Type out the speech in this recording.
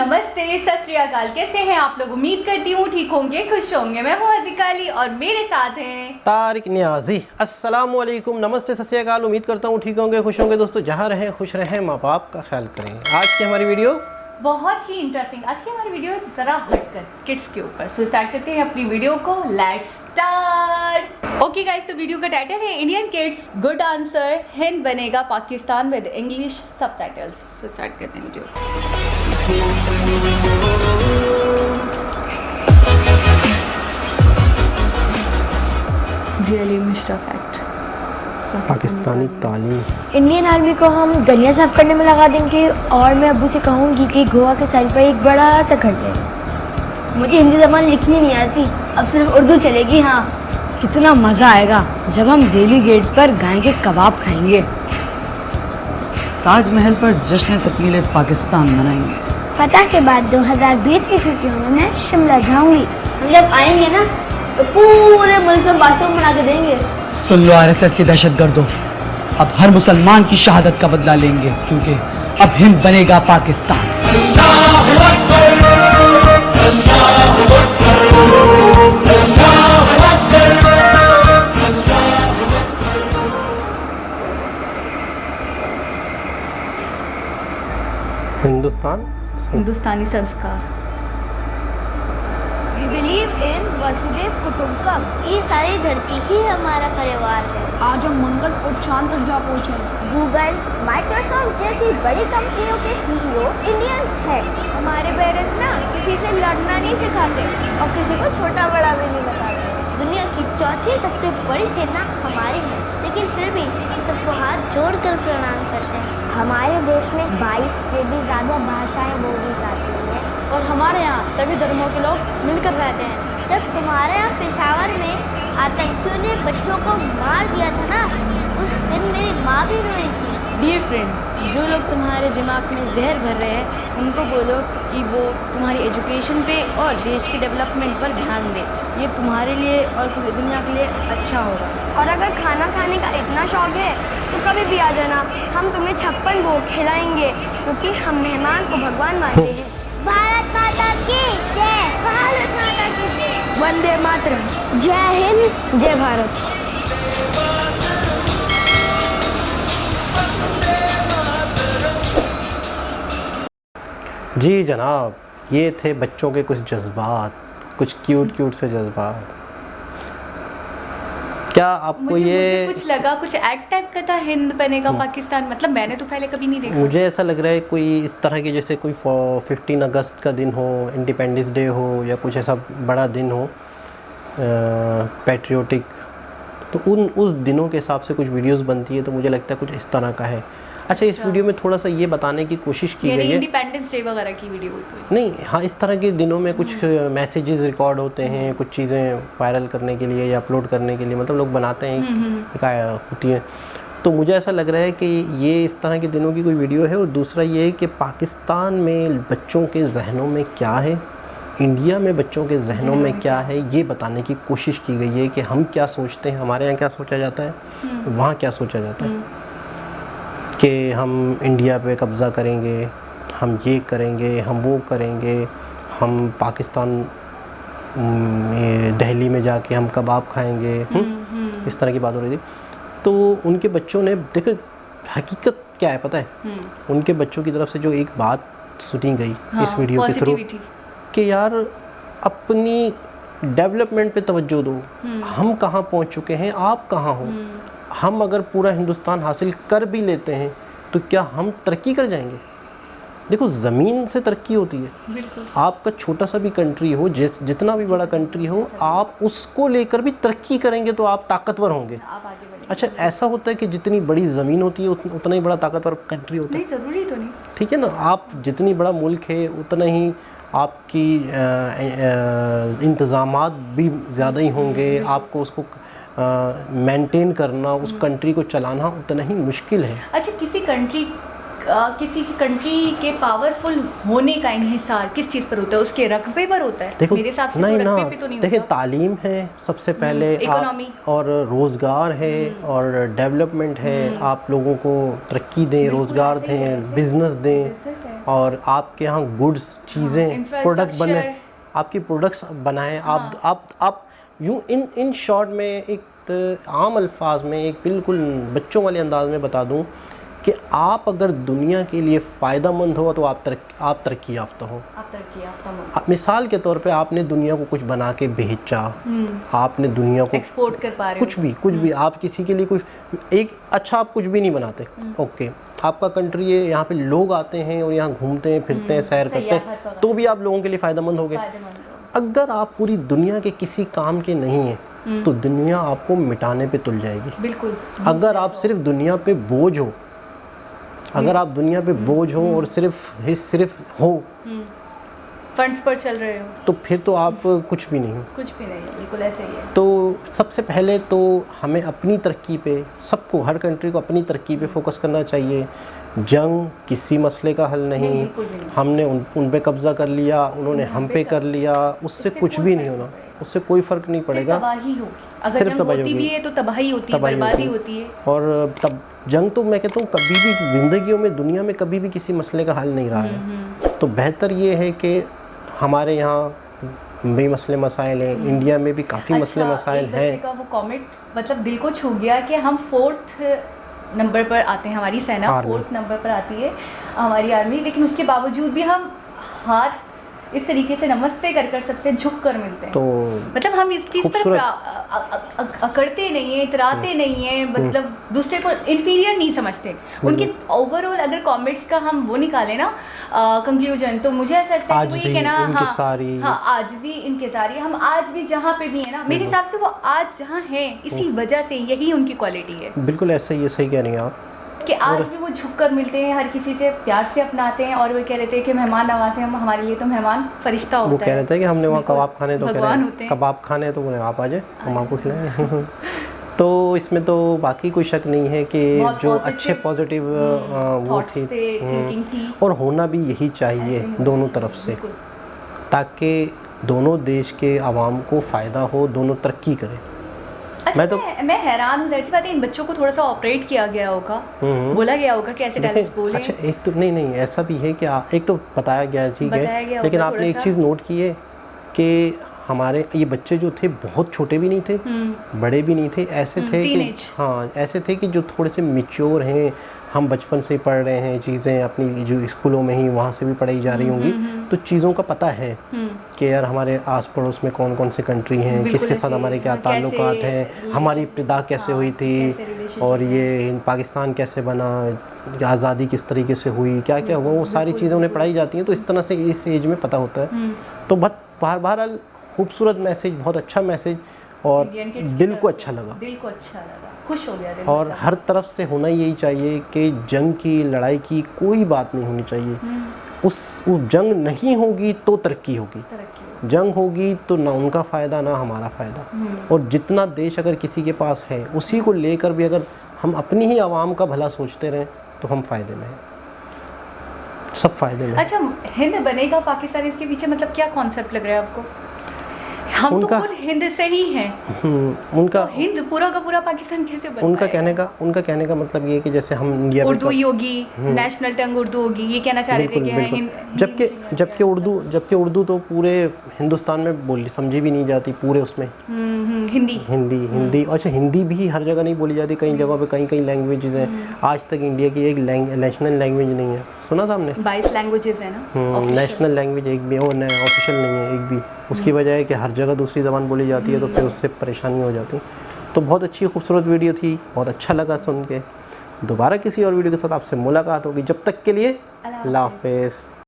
नमस्ते, सत श्री अकाल। कैसे हैं आप लोग? उम्मीद करती हूँ ठीक होंगे, खुश होंगे। मैं हूँ हज़िका अली और मेरे साथ हैं तारिक नियाजी। अस्सलाम वालेकुम, नमस्ते, सत श्री अकाल। उम्मीद करता हूँ ठीक होंगे, खुश होंगे। दोस्तों जहाँ रहें खुश रहें, माँ बाप का ख्याल करें। आज की हमारी वीडियो बहुत ही इंटरेस्टिंग। आज की हमारी वीडियो ज़रा हटकर किड्स के ऊपर। सो स्टार्ट करते हैं अपनी वीडियो को। Let's start. ओके गाइस, तो वीडियो का टाइटल है Indian kids good answer, Hind बनेगा Pakistan with English subtitles. So start करते हैं video. Really mister fact. Pakistani तालीम। इंडियन आर्मी को हम गलियां साफ करने में लगा देंगे और मैं अब्बू से कहूँगी कि गोवा के साइड पर एक बड़ा सा घर ले। मुझे हिंदी ज़बान लिखनी नहीं आती, अब सिर्फ उर्दू चलेगी। हाँ, कितना मज़ा आएगा जब हम दिल्ली गेट पर गाय के कबाब खाएंगे। ताजमहल पर जश्न तकमील पाकिस्तान मनाएंगे। फतह के बाद 2020 की छुट्टियों में मैं शिमला जाऊँगी। हम जब आएंगे ना तो पूरे मुल्क में बाथरूम बना के देंगे। सुन लो आरएसएस के दहशतगर्दों, अब हर मुसलमान की शहादत का बदला लेंगे, क्योंकि अब हिंद बनेगा पाकिस्तान। हिंदुस्तानी संस्कार। We believe in Vasudev कुटुंबकम। ये सारी धरती ही हमारा परिवार है। आज हम मंगल और चांद तक जा पहुँचे। गूगल, माइक्रोसॉफ्ट जैसी बड़ी कंपनियों के सीईओ इंडियंस हैं। हमारे पेरेंट्स ना किसी से लड़ना नहीं सिखाते और किसी को छोटा बड़ा भी नहीं बताते। दुनिया की चौथी सबसे बड़ी सेना हमारी है, लेकिन फिर भी हम सबको हाथ जोड़कर प्रणाम करते हैं। हमारे देश में 22 से भी ज़्यादा भाषाएं बोली जाती हैं और हमारे यहाँ सभी धर्मों के लोग मिलकर रहते हैं। जब तुम्हारे यहाँ पेशावर में आतंकियों ने बच्चों को मार दिया था ना, उस दिन मेरी माँ भी रोई थी। डियर फ्रेंड्स, जो लोग तुम्हारे दिमाग में जहर भर रहे हैं उनको बोलो कि वो तुम्हारी एजुकेशन पे और देश के डेवलपमेंट पर ध्यान दें। ये तुम्हारे लिए और पूरी दुनिया के लिए अच्छा होगा। और अगर खाना खाने का इतना शौक है तो कभी भी आ जाना, हम तुम्हें 56 भोग खिलाएंगे, क्योंकि हम मेहमान को भगवान मानते हैं। भारत माता की जय। भारत माता की जय। वंदे मातरम। जय हिंद, जय भारत। जी जनाब, ये थे बच्चों के कुछ जज्बात, कुछ क्यूट से जज्बात। क्या आपको मुझे कुछ लगा, कुछ एक्ट टाइप का था, हिंद बनेगा पाकिस्तान। मतलब मैंने तो पहले कभी नहीं देखा। मुझे ऐसा लग रहा है कोई इस तरह के, जैसे कोई 15 अगस्त का दिन हो, इंडिपेंडेंस डे हो, या कुछ ऐसा बड़ा दिन हो पैट्रियोटिक, तो उस दिनों के हिसाब से कुछ वीडियोस बनती है, तो मुझे लगता है कुछ इस तरह का है। अच्छा, इस वीडियो में थोड़ा सा ये बताने की कोशिश की गई है, इंडिपेंडेंस डे वगैरह की वीडियो कोई नहीं, हाँ, इस तरह के दिनों में कुछ मैसेजेस रिकॉर्ड होते हैं, कुछ चीज़ें वायरल करने के लिए या अपलोड करने के लिए, मतलब लोग बनाते हैं, होती है। तो मुझे ऐसा लग रहा है कि ये इस तरह के दिनों की कोई वीडियो है। और दूसरा ये है कि पाकिस्तान में बच्चों के जहनों में क्या है, इंडिया में बच्चों के जहनों में क्या है, ये बताने की कोशिश की गई है कि हम क्या सोचते हैं, हमारे यहाँ क्या सोचा जाता है, वहाँ क्या सोचा जाता है, कि हम इंडिया पे कब्ज़ा करेंगे, हम ये करेंगे, हम वो करेंगे, हम पाकिस्तान में दिल्ली में जाके हम कबाब खाएंगे। इस तरह की बात हो रही थी। तो उनके बच्चों ने देखो, हकीकत क्या है पता है, उनके बच्चों की तरफ से जो एक बात सुनी गई इस वीडियो के थ्रू, कि यार अपनी डेवलपमेंट पे तवज्जो दो, हम कहाँ पहुँच चुके हैं, आप कहाँ हो। हम अगर पूरा हिंदुस्तान हासिल कर भी लेते हैं तो क्या हम तरक्की कर जाएंगे? देखो, ज़मीन से तरक्की होती है। बिल्कुल। आपका आपका छोटा सा भी कंट्री हो, जितना भी बड़ा कंट्री हो, आप उसको लेकर भी तरक्की करेंगे तो आप ताकतवर होंगे। आप आगे बढ़ेंगे। अच्छा, ऐसा होता है कि जितनी बड़ी ज़मीन होती है उतना ही बड़ा ताकतवर कंट्री होता है? नहीं, ज़रूरी तो नहीं। ठीक है ना, आप जितनी बड़ा मुल्क है उतना ही आपकी इंतज़ामात भी ज़्यादा ही होंगे, आपको उसको मेंटेन करना, उस कंट्री को चलाना उतना ही मुश्किल है। अच्छा, किसी की कंट्री के पावरफुल होने का इन्हिसार किस चीज़ पर होता है? उसके रकबे पर होता है? देखो, मेरे हिसाब से नहीं तो ना, रकबे पे तो नहीं देखिए, होता। तालीम है सबसे पहले, इकोनॉमी और रोज़गार है, और डेवलपमेंट है। आप लोगों को तरक्की दें, रोज़गार दें, बिजनेस दें, और आपके यहाँ गुड्स चीज़ें प्रोडक्ट बने, infrastructure। आपकी प्रोडक्ट्स बनाएं। आप यूँ इन शॉर्ट में एक आम अल्फाज में एक बिल्कुल बच्चों वाले अंदाज में बता दूं कि आप अगर दुनिया के लिए फ़ायदेमंद हो तो आप तरक्की याफ्ता हो। आप तरक्की याफ्ता हो। मिसाल के तौर पे आपने दुनिया को कुछ बना के बेचा, आपने दुनिया को एक्सपोर्ट कर पा रहे हो। कुछ भी आप किसी के लिए कुछ एक अच्छा आप कुछ भी नहीं बनाते, ओके, आपका कंट्री है, यहाँ पे लोग आते हैं और यहाँ घूमते हैं फिरते हैं सैर करते हैं, तो भी आप लोगों के लिए फ़ायदेमंद हो गए। अगर आप पूरी दुनिया के किसी काम के नहीं हैं तो दुनिया आपको मिटाने पे तुल जाएगी। बिल्कुल। अगर आप सिर्फ दुनिया पे बोझ हो, अगर आप दुनिया पे बोझ हो और सिर्फ हो, फंड्स पर चल रहे हो, तो फिर तो आप कुछ भी नहीं हो। कुछ भी नहीं है, बिल्कुल ऐसे ही है। तो सबसे पहले तो हमें अपनी तरक्की पे, सबको, हर कंट्री को अपनी तरक्की पे फोकस करना चाहिए। जंग किसी मसले का हल नहीं, हमने उन पे कब्ज़ा कर लिया, उन्होंने हम पे कर लिया, उससे कुछ भी नहीं होना, उससे कोई फ़र्क नहीं पड़ेगा। तबाही होगी, अगर जंग होती भी है तो तबाही होती है, बर्बादी होती है। और तब जंग तो मैं कहता हूँ कभी भी ज़िंदगियों में, दुनिया में कभी भी किसी मसले का हल नहीं रहा है। तो बेहतर ये है कि हमारे यहाँ भी मसले मसाइल हैं, इंडिया में भी काफ़ी मसले मसाइल हैं। बच्चे का वो कमेंट मतलब दिल को छू गया कि हम 4th नंबर पर आते हैं, हमारी सेना 4th नंबर पर आती है, हमारी आर्मी, लेकिन उसके बावजूद भी हम हाथ इस तरीके से नमस्ते कर सबसे झुक कर मिलते हैं। तो मतलब हम इस चीज़ पर अकड़ते नहीं हैं, इतराते नहीं हैं, मतलब दूसरे को इन्फीरियर नहीं समझते। उनके ओवरऑल अगर कमेंट्स का हम वो निकालें ना कंक्लूजन, तो मुझे ऐसा लगता है कि कहना आजिज़ी इनकिसारी, हम आज भी जहाँ पे भी है ना, मेरे हिसाब से वो आज जहाँ हैं इसी वजह से, यही उनकी क्वालिटी है। बिल्कुल ऐसा ही है, सही कह रही हैं आप, कि आज भी वो झुककर मिलते हैं, हर किसी से प्यार से अपनाते हैं, और वो कह रहे थे कि मेहमान नवाज़ हैं, हम, हमारे लिए तो मेहमान फरिश्ता होता है। वो कह रहे थे कि हमने वहाँ कबाब खाने, तो भगवान होते हैं, कबाब खाने, तो उन्हें आप आ जाए, हम आपको खिलाएं। तो इसमें तो बाकी कोई शक नहीं है कि जो अच्छे पॉजिटिव वो थी, और होना भी यही चाहिए दोनों तरफ से, ताकि दोनों देश के आवाम को फ़ायदा हो, दोनों तरक्की करें। अच्छा, मैं हैरान हूँ, ज़ाहिर सी बात है इन बच्चों को थोड़ा सा ऑपरेट किया गया होगा, बोला गया होगा कि ऐसे डायलॉग्स बोलें। अच्छा, एक तो नहीं ऐसा भी है कि एक तो बताया गया, ठीक है, लेकिन आपने एक चीज़ नोट की है कि हमारे ये बच्चे जो थे बहुत छोटे भी नहीं थे, बड़े भी नहीं थे, ऐसे थे कि हाँ, ऐसे थे कि जो थोड़े से मैच्योर हैं, हम बचपन से पढ़ रहे हैं चीज़ें, अपनी जो स्कूलों में ही वहाँ से भी पढ़ाई जा रही होंगी, तो चीज़ों का पता है कि यार हमारे आस पड़ोस में कौन कौन से कंट्री हैं, किसके साथ हमारे क्या ताल्लुकात हैं, हमारी इब्तिदा कैसे हुई थी, और ये पाकिस्तान कैसे बना, आज़ादी किस तरीके से हुई, क्या क्या हुआ, वो सारी चीज़ें उन्हें पढ़ाई जाती हैं। तो इस तरह से इस एज में पता होता है। तो बहरहाल खूबसूरत मैसेज, बहुत अच्छा मैसेज, और दिल को अच्छा लगा, खुश हो गया दिल। और हर तरफ से होना यही चाहिए कि जंग की, लड़ाई की कोई बात नहीं होनी चाहिए। उस जंग नहीं होगी तो तरक्की होगी, जंग होगी तो ना उनका फ़ायदा ना हमारा फ़ायदा। और जितना देश अगर किसी के पास है, उसी को लेकर भी अगर हम अपनी ही आवाम का भला सोचते रहें तो हम फ़ायदे में हैं, सब फ़ायदे में। अच्छा, हिंद बनेगा पाकिस्तान, इसके पीछे मतलब क्या कॉन्सेप्ट लग रहा है आपको? हम तो खुद हिंद से ही हैं। उनका तो हिंद पूरा का पूरा पाकिस्तान कैसे बन उनका कहने का मतलब ये है कि जैसे हम इंडिया उर्दू ही होगी, नेशनल टंग उर्दू होगी, ये कहना चाह रहे थे कि जबकि उर्दू तो पूरे हिंदुस्तान में बोली समझी भी नहीं जाती, पूरे उसमें हिंदी। अच्छा, हिंदी भी हर जगह नहीं बोली जाती, कई जगहों पे कई लैंग्वेजेस हैं। आज तक इंडिया की एक नेशनल लैंग्वेज नहीं है, सुना था हमने 22 लैंग्वेजेस है ना, नेशनल लैंग्वेज एक भी ऑफिशियल नहीं है एक भी। उसकी वजह है कि हर जगह दूसरी ज़बान बोली जाती है, तो फिर उससे परेशानी हो जाती। तो बहुत अच्छी खूबसूरत वीडियो थी, बहुत अच्छा लगा सुन के। दोबारा किसी और वीडियो के साथ आपसे मुलाकात होगी, जब तक के लिए अल्लाह हाफ़िज़।